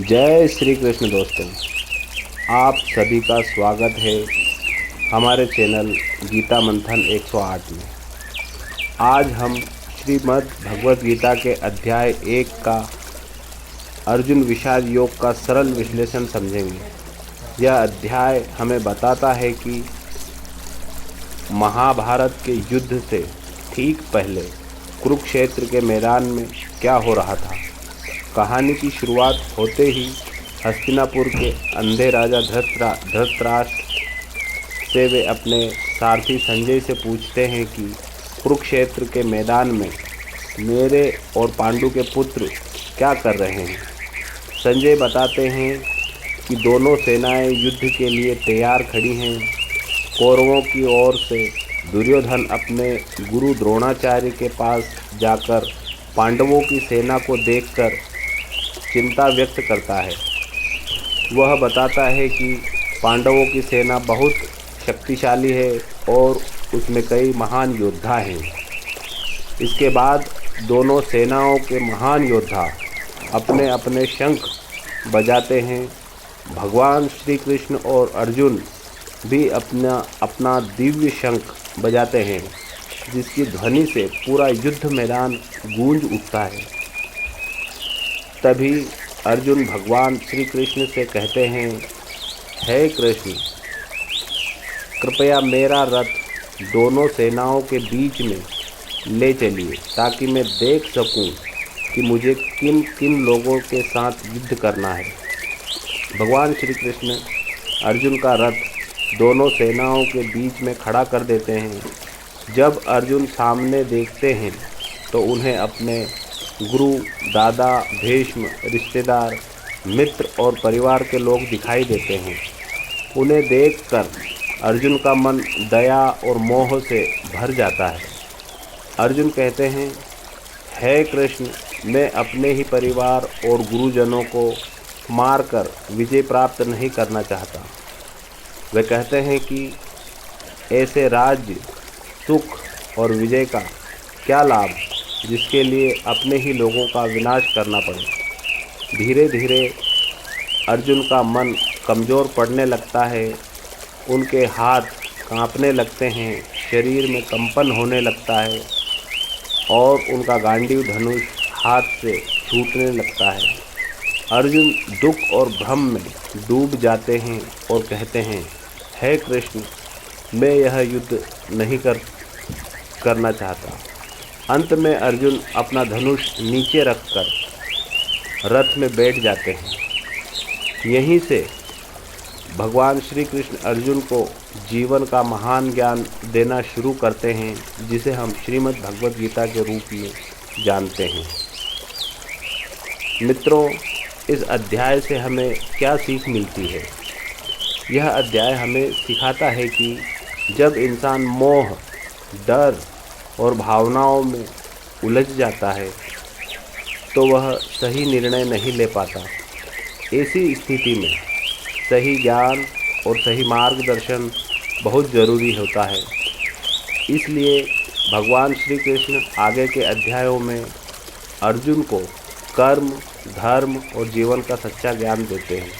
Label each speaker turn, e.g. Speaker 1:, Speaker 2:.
Speaker 1: जय श्री कृष्ण दोस्तों, आप सभी का स्वागत है हमारे चैनल गीता मंथन 108 में। आज हम श्रीमद् भगवद गीता के अध्याय 1 का अर्जुन विषाद योग का सरल विश्लेषण समझेंगे। यह अध्याय हमें बताता है कि महाभारत के युद्ध से ठीक पहले कुरुक्षेत्र के मैदान में क्या हो रहा था। कहानी की शुरुआत होते ही हस्तिनापुर के अंधे राजा धृतराष्ट्र से वे अपने सारथी संजय से पूछते हैं कि कुरुक्षेत्र के मैदान में मेरे और पांडु के पुत्र क्या कर रहे हैं। संजय बताते हैं कि दोनों सेनाएं युद्ध के लिए तैयार खड़ी हैं। कौरवों की ओर से दुर्योधन अपने गुरु द्रोणाचार्य के पास जाकर पांडवों की सेना को देखकर चिंता व्यक्त करता है। वह बताता है कि पांडवों की सेना बहुत शक्तिशाली है और उसमें कई महान योद्धा हैं। इसके बाद दोनों सेनाओं के महान योद्धा अपने अपने शंख बजाते हैं। भगवान श्री कृष्ण और अर्जुन भी अपना दिव्य शंख बजाते हैं, जिसकी ध्वनि से पूरा युद्ध मैदान गूंज उठता है। तभी अर्जुन भगवान श्री कृष्ण से कहते हैं, हे कृष्ण, कृपया मेरा रथ दोनों सेनाओं के बीच में ले चलिए ताकि मैं देख सकूं कि मुझे किन किन लोगों के साथ युद्ध करना है। भगवान श्री कृष्ण अर्जुन का रथ दोनों सेनाओं के बीच में खड़ा कर देते हैं। जब अर्जुन सामने देखते हैं तो उन्हें अपने गुरु, दादा, भीष्म, रिश्तेदार, मित्र और परिवार के लोग दिखाई देते हैं। उन्हें देखकर अर्जुन का मन दया और मोह से भर जाता है। अर्जुन कहते हैं, हे कृष्ण, मैं अपने ही परिवार और गुरुजनों को मारकर विजय प्राप्त नहीं करना चाहता। वे कहते हैं कि ऐसे राज्य, सुख और विजय का क्या लाभ जिसके लिए अपने ही लोगों का विनाश करना पड़े। धीरे धीरे अर्जुन का मन कमज़ोर पड़ने लगता है। उनके हाथ कांपने लगते हैं, शरीर में कंपन होने लगता है और उनका गांडीव धनुष हाथ से छूटने लगता है। अर्जुन दुख और भ्रम में डूब जाते हैं और कहते हैं, हे कृष्ण, मैं यह युद्ध नहीं करना चाहता। अंत में अर्जुन अपना धनुष नीचे रखकर रथ में बैठ जाते हैं। यहीं से भगवान श्री कृष्ण अर्जुन को जीवन का महान ज्ञान देना शुरू करते हैं, जिसे हम श्रीमद् भगवद गीता के रूप में जानते हैं। मित्रों, इस अध्याय से हमें क्या सीख मिलती है? यह अध्याय हमें सिखाता है कि जब इंसान मोह, डर और भावनाओं में उलझ जाता है तो वह सही निर्णय नहीं ले पाता। ऐसी स्थिति में सही ज्ञान और सही मार्गदर्शन बहुत ज़रूरी होता है। इसलिए भगवान श्री कृष्ण आगे के अध्यायों में अर्जुन को कर्म, धर्म और जीवन का सच्चा ज्ञान देते हैं।